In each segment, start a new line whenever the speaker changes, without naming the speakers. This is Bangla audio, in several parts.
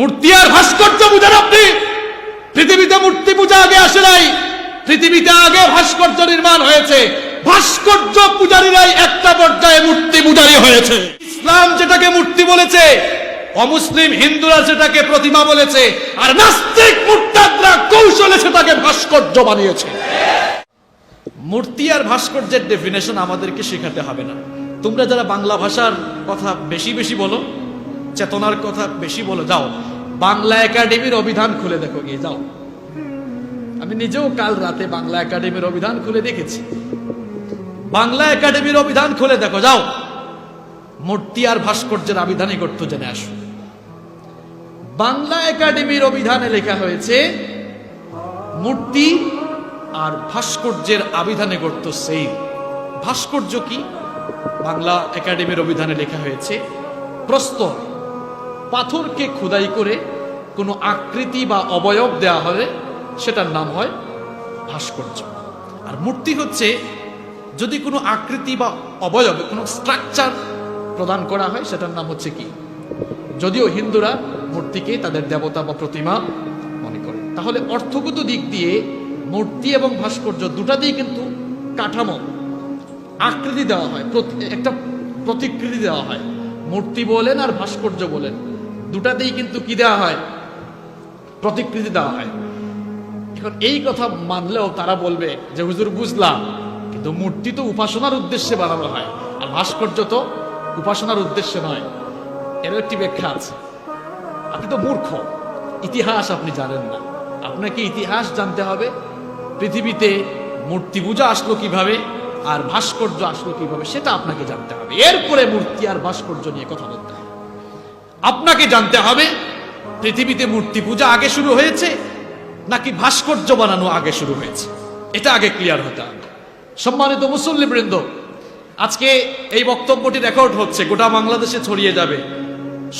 মূর্তি আর ভাস্কর্য বুঝেন আপনি? পৃথিবীতে মূর্তি পূজা আগে আসে নাই, পৃথিবীতে আগে ভাস্কর্য নির্মাণ হয়েছে। ভাস্কর্য পূজারীরাই একটা পর্যায়ে মূর্তি পূজারী হয়েছে। ইসলাম যেটাকে মূর্তি বলেছে, অমুসলিম হিন্দুরা সেটাকে প্রতিমা বলেছে, আর নাস্তিক মুরতাদরা কৌশলে সেটাকে ভাস্কর্য বানিয়েছে। মূর্তি আর ভাস্কর্যের ডেফিনেশন আমাদেরকে শেখাতে হবে না। তোমরা যারা বাংলা ভাষার কথা বেশি বেশি বলো, চেতনার কথা বেশি বলো, যাও বাংলা একাডেমির অভিধান খুলে দেখো গিয়ে, যাও। আমি নিজেও কাল রাতে বাংলা একাডেমির অভিধান খুলে দেখেছি। বাংলা একাডেমির অভিধান খুলে দেখো, যাও। মূর্তি আর ভাস্কর্যের আবিধানিক অর্থ জেনে আসো। বাংলা একাডেমির অভিধানে লেখা হয়েছে মূর্তি আর ভাস্কর্যের আবিধানিক অর্থ সেম। ভাস্কর্য কি? বাংলা একাডেমির অভিধানে লেখা হয়েছে প্রস্তর, পাথরকে খোদাই করে কোনো আকৃতি বা অবয়ব দেওয়া হলে সেটার নাম হয় ভাস্কর্য। আর মূর্তি হচ্ছে যদি কোনো আকৃতি বা অবয়ব, কোনো স্ট্রাকচার প্রদান করা হয়, সেটার নাম হচ্ছে কি? যদিও হিন্দুরা মূর্তিকে তাদের দেবতা বা প্রতিমা মনে করে। তাহলে অর্থগত দিক দিয়ে মূর্তি এবং ভাস্কর্য দুটাতেই কিন্তু কাঠামো, আকৃতি দেওয়া হয়, একটা প্রতিকৃতি দেওয়া হয়। মূর্তি বলেন আর ভাস্কর্য বলেন, দুটাতেই কিন্তু কি দেওয়া হয়? প্রতিকৃতি দেওয়া হয়। এখন এই কথা মানলেও তারা বলবে যে হুজুর বুঝলাম, কিন্তু মূর্তি তো উপাসনার উদ্দেশ্যে বানানো হয়, আর ভাস্কর্য তো উপাসনার উদ্দেশ্যে নয়। এর একটি ব্যাখ্যা আছে। আপনি তো মূর্খ, ইতিহাস আপনি জানেন না। আপনাকে ইতিহাস জানতে হবে। পৃথিবীতে মূর্তি পূজা আসলো কিভাবে আর ভাস্কর্য আসলো কিভাবে, সেটা আপনাকে জানতে হবে। এরপরে মূর্তি আর ভাস্কর্য নিয়ে কথা বলতে হবে। আপনাকে জানতে হবে পৃথিবীতে মূর্তি পূজা আগে শুরু হয়েছে নাকি ভাস্কর্য বানানো আগে শুরু হয়েছে, এটা আগে ক্লিয়ার হতে হবে। সম্মানিত মুসল্লিবৃন্দ, আজকে এই বক্তব্যটি রেকর্ড হচ্ছে, গোটা বাংলাদেশে ছড়িয়ে যাবে।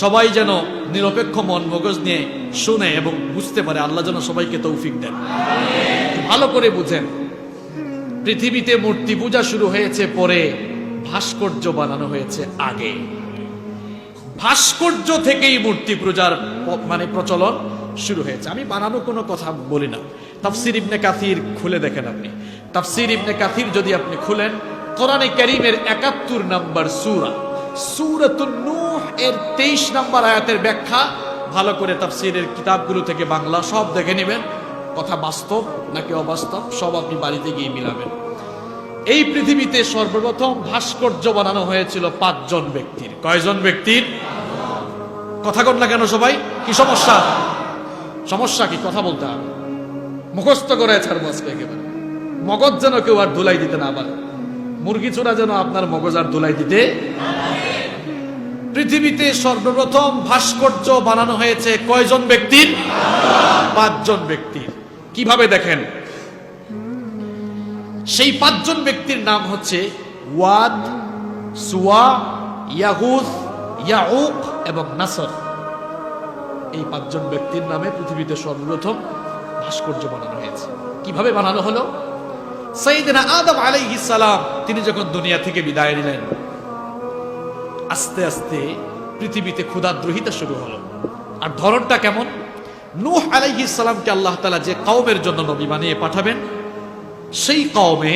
সবাই যেন নিরপেক্ষ মন মগজ নিয়ে শুনে এবং বুঝতে পারে। আল্লাহ যেন সবাইকে তৌফিক দেন। ভালো করে বুঝেন, পৃথিবীতে মূর্তি পূজা শুরু হয়েছে পরে, ভাস্কর্য বানানো হয়েছে আগে। ভাস্কর্য থেকেই মূর্তি পূজার প্রচলন শুরু হয়েছে। আমি বানানো কোনো কথা বলি না। তাফসির ইবনে কাসির খুলে দেখেন আপনি। তাফসির ইবনে কাসির যদি আপনি খুলেন, কোরআনে কারীমের ৭১ নম্বর সূরা, সূরাতুন নূহ এর ২৩ নম্বর আয়াতের ব্যাখ্যা ভালো করে তাফসিরের কিতাবগুলো থেকে বাংলা সব দেখে নেবেন। কথা বাস্তব নাকি অবাস্তব সব আপনি বাড়িতে গিয়ে মিলাবেন। এই পৃথিবীতে সর্বপ্রথম ভাস্কর্য বানানো হয়েছিল ৫ জন ব্যক্তির। কয়জন ব্যক্তির? কথা কন না কেন সবাই? কি সমস্যা? সমস্যা কি? কথা বলতে হবে। মুখস্থ করে ছাড়বো আজকে একেবারে। মগজ যেন কেউ আর ধুলাই দিতে না পারে। মুরগি চোরা যেন আপনার মগজ আর ধুলাই দিতে। পৃথিবীতে সর্বপ্রথম ভাস্কর্য বানানো হয়েছে কয়জন ব্যক্তির? ৫ জন ব্যক্তির। কিভাবে দেখেন, সেই ৫ জন ব্যক্তির নাম হচ্ছে ওয়াদ, সুয়া, ইয়াগুস, ইয়াউক এবং নাসর। এই ৫ জন ব্যক্তির নামে পৃথিবীতে সর্বপ্রথম ভাস্কর্য বানানো হয়েছে। কিভাবে বানানো হলো? সাইয়েদনা আদম আলাইহিস সালাম তিনি যখন দুনিয়া থেকে বিদায় নিলেন, আস্তে আস্তে পৃথিবীতে ক্ষুধাদ্রোহিতা শুরু হলো। আর ধরনটা কেমন? নূহ আলাইহিস সালামকে আল্লাহ তাআলা যে কওমের জন্য নবী বানিয়ে পাঠাবেন, সেই কওমে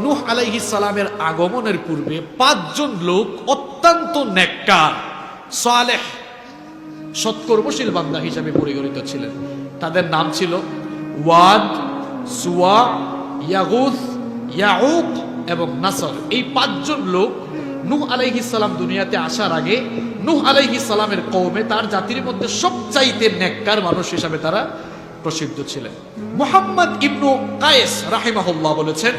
নূহ আলাইহিস সালামের আগমনের পূর্বে ৫ জন লোক অত্যন্ত নেককার, সালেহ, সৎকর্মশীল বান্দা হিসাবে পরিগণিত ছিলেন। তাদের নাম ছিল ওয়াদ, সুয়া, ইয়াগুস, ইয়াউক এবং নাসর। এই ৫ জন লোক নূহ আলাইহিস সালাম দুনিয়াতে আসার আগে নূহ আলাইহিস সালামের কওমে, তার জাতির মধ্যে সবচাইতে নেককার মানুষ হিসাবে তারা প্রসিদ্ধ ছিলেন। মুহাম্মদ ইবনু কায়েস রাহিমাহুল্লাহ বলেছেন,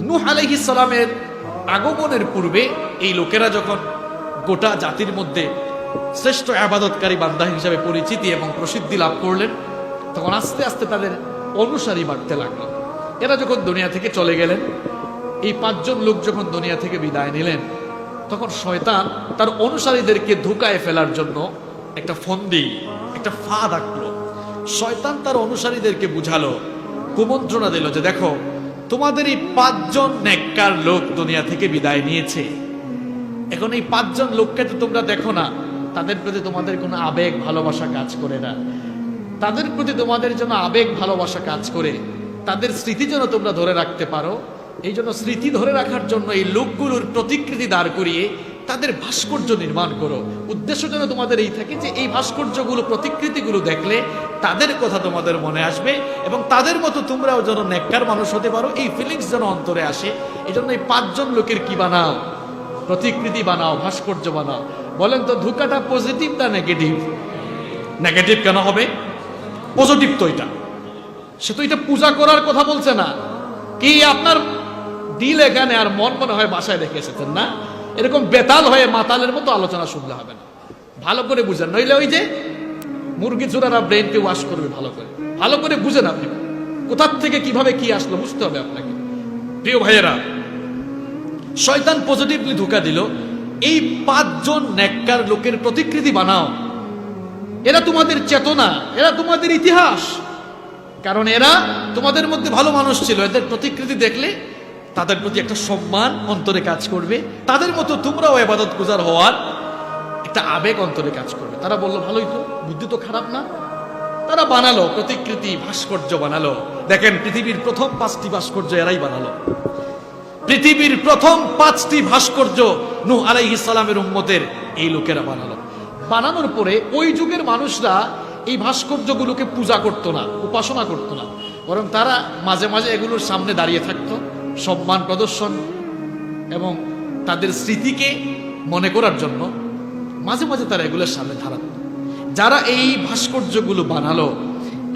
নূহ আলাইহিস সালামের আগমনের পূর্বে এই লোকেরা যখন গোটা জাতির মধ্যে শ্রেষ্ঠ ইবাদতকারী বান্দা হিসাবে পরিচিতি এবং প্রসিদ্ধি লাভ করলেন, তখন আস্তে আস্তে তাদের অনুসারী বাড়তে লাগলো। এরা যখন দুনিয়া থেকে চলে গেলেন, এই ৫ জন লোক যখন দুনিয়া থেকে বিদায় নিলেন, তখন শয়তান তার অনুসারীদেরকে ধোঁকায় ফেলার জন্য একটা ফন্দি, একটা ফাঁদ আঁকলো। শয়তান তার অনুসারীদেরকে বুঝালো, কুমন্ত্রণা দিল যে দেখো, তোমাদের এই ৫ জন নেককার লোক দুনিয়া থেকে বিদায় নিয়েছে, এখন এই ৫ জন লোককে তো তোমরা দেখো না, তাদের প্রতি তোমাদের কোনো আবেগ ভালোবাসা কাজ করে না, তাদের প্রতি তোমাদের জন্য আবেগ ভালোবাসা কাজ করে, তাদের স্মৃতি যেন তোমরা ধরে রাখতে পারো, এই জন্য স্মৃতি ধরে রাখার জন্য এই লোকগুলোর প্রতিকৃতি দাঁড় করিয়ে তাদের ভাস্কর্য নির্মাণ করো। উদ্দেশ্য যেন তোমাদের এই থাকে যে এই ভাস্কর্যগুলো, প্রতিকৃতিগুলো দেখলে তাদের কথা তোমাদের মনে আসবে এবং তাদের মতো তোমরাও যেন নেককার মানুষ হতে পারো, এই ফিলিংস যেন অন্তরে আসে। এই জন্য এই 5 জন লোকের কি বানাও? প্রতিকৃতি বানাও, ভাস্কর্য বানাও। বলেন তো ধোঁকাটা পজিটিভ না নেগেটিভ? নেগেটিভ কেন হবে? পজিটিভ তো এটা। সে তো এটা পূজা করার কথা বলছে না। কি আপনার দিল এখানে আর মন মনে হয় বাসায় রেখে এসেছেন না? এরকম বেতাল হয়ে মাতালের মতো আলোচনা শুনলে হবে না। ভালো করে বুঝেন, নইলে ওই যে মুরগি চোরারা ব্রেনকে ওয়াশ করবে। ভালো করে বুঝেন, আপনি কোথার থেকে কিভাবে কি আসলো বুঝতে হবে আপনাকে। প্রিয় ভাইয়েরা, শয়তান পজিটিভলি ধোঁকা দিল, এই 5 জন নেককার লোকের প্রতিকৃতি বানাও। এরা তোমাদের চেতনা, এরা তোমাদের ইতিহাস। কারণ এরা তোমাদের মধ্যে ভালো মানুষ ছিল। এদের প্রতিকৃতি দেখলে তাদের প্রতি একটা সম্মান অন্তরে কাজ করবে, তাদের মতো তোমরাও ইবাদত গুজার হওয়ার একটা আবেগ অন্তরে কাজ করবে। তারা বললো ভালোই তো, বুদ্ধি তো খারাপ না। তারা বানালো প্রতিকৃতি, ভাস্কর্য বানালো। দেখেন, পৃথিবীর প্রথম 5টি ভাস্কর্য এরাই বানালো। পৃথিবীর প্রথম 5টি ভাস্কর্য নূহ আলাইহিস সালামের উম্মতের এই লোকেরা বানালো। বানানোর পরে ওই যুগের মানুষরা এই ভাস্কর্যগুলোকে পূজা করতো না, উপাসনা করতো না, বরং তারা মাঝে মাঝে এগুলোর সামনে দাঁড়িয়ে থাকতো সম্মান প্রদর্শন এবং তাদের স্মৃতিকে মনে করার জন্য মাঝে মাঝে তারা এগুলোর সামনে দাঁড়াতো। যারা এই ভাস্কর্যগুলো বানালো,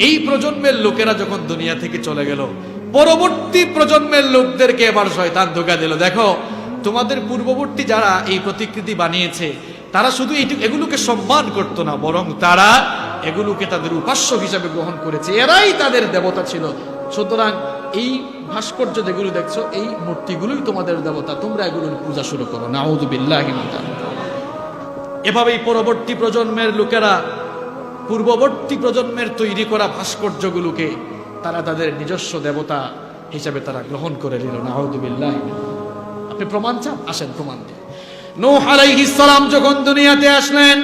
এই প্রজন্মের লোকেরা যখন দুনিয়া থেকে চলে গেল, পরবর্তী প্রজন্মের লোকদেরকে এবার শয়তান ধোঁকা দিল। দেখো, তোমাদের পূর্ববর্তী যারা এই প্রতিকৃতি বানিয়েছে তারা শুধু এগুলোকে সম্মান করতো না, বরং তারা এগুলোকে তাদের উপাস্য হিসাবে গ্রহণ করেছে। এরাই তাদের দেবতা ছিল। সুতরাং এই ভাস্কর্য যেগুলো দেখছো, এই মূর্তিগুলোই তোমাদের দেবতা, তোমরা এগুলোর পূজা শুরু করো। নাউযু বিল্লাহি মিন যালিক। এভাবেই পরবর্তী প্রজন্মের লোকেরা পূর্ববর্তী প্রজন্মের তৈরি করা ভাস্কর্যগুলোকে তারা তাদের নিজস্ব দেবতা হিসাবে তারা গ্রহণ করে নিল। নাউযু বিল্লাহি। আপনি প্রমাণ চান? আসেন প্রমাণ দিই। নূহ আলাইহিস সালাম যখন দুনিয়াতে আসলেন,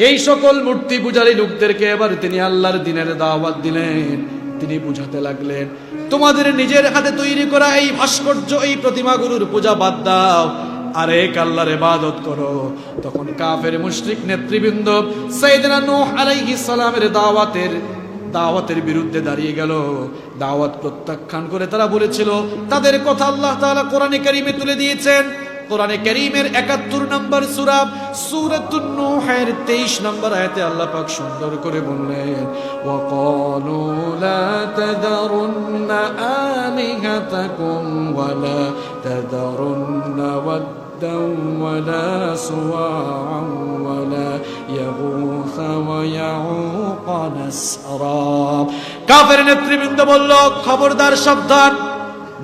এই সকল মূর্তি পূজারী লোকদেরকে এবার তিনি আল্লাহর দ্বীনের দাওয়াত দিলেন। তিনি বুঝাতে লাগলেন, তোমাদের নিজের হাতে তৈরি করা এই ভাস্কর্য, এই প্রতিমাগুলোর পূজা বাদ দাও, আর এক আল্লাহর ইবাদত করো। তখন কাফের মুশরিক নেতৃবৃন্দ সাইয়েদনা নূহ আলাইহিস সালামের দাওয়াতের বিরুদ্ধে দাঁড়িয়ে গেল। দাওয়াত প্রত্যাখ্যান করে তারা বলেছিল, তাদের কথা আল্লাহ তাআলা কোরআনে কারীমে তুলে দিয়েছেন। কোরআনে কারীমের 71 নম্বর সূরা সূরাতুন নূহের 23 নম্বর আয়াতে আল্লাহ পাক সুন্দর করে বললেন, ওয়া ক্বালু লা তাযারুন্না আলিহাতাকুম ওয়া লা তাযারুন্না ওয়াদ্দান ওয়া লা সুওয়া'আন ওয়া লা ইয়াগুস ওয়া ইয়াউক ওয়া নাসরা। কাফের নেতৃবৃন্দ বলল, খবরদার, সাবধান,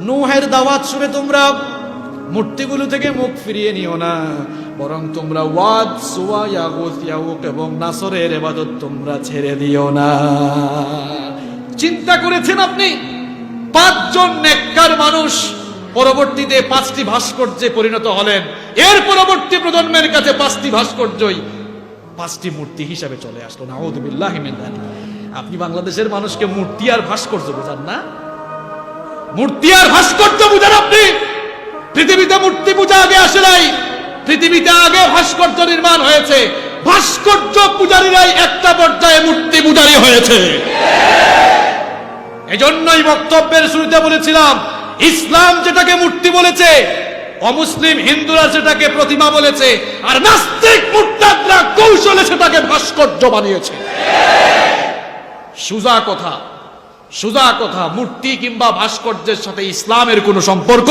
নূহের দাওয়াত শুনে তোমরা মূর্তিগুলো থেকে মুখ ফিরিয়ে নিও না, বরং তোমরা ওয়াদ, সুওয়া, ইয়াগুস, ইয়াউক এবং নাসরের ইবাদত তোমরা ছেড়ে দিও না। চিন্তা করেছেন আপনি? 5 জন নেককার মানুষ পরবর্তীতে 5টি ভাস্কর্যে পরিণত হলেন। এর পরবর্তী প্রজন্মের কাছে 5টি ভাস্কর্যই 5টি মূর্তি হিসাবে চলে আসলো। নাউযু বিল্লাহি মিন যালিক। আপনি বাংলাদেশের মানুষকে মূর্তি আর ভাস্কর্য বোঝান না? মূর্তি আর ভাস্কর্য বুঝান আপনি? পৃথিবীতে মূর্তি পূজা আগে আসে নাই, পৃথিবীতে আগে ভাস্কর্য নির্মাণ হয়েছে। ভাস্কর্য পূজারীরাই একটা পর্যায়ে মূর্তি পূজারী হয়েছে। এজন্যই বক্তব্যের শুরুতে বলেছিলাম, ইসলাম যেটাকে মূর্তি বলেছে, অমুসলিম হিন্দুরা সেটাকে প্রতিমা বলেছে, আর নাস্তিক মুরতাদরা কৌশলে সেটাকে ভাস্কর্য বানিয়েছে। সোজা কথা, মূর্তি কিংবা ভাস্কর্যের সাথে ইসলামের কোনো সম্পর্ক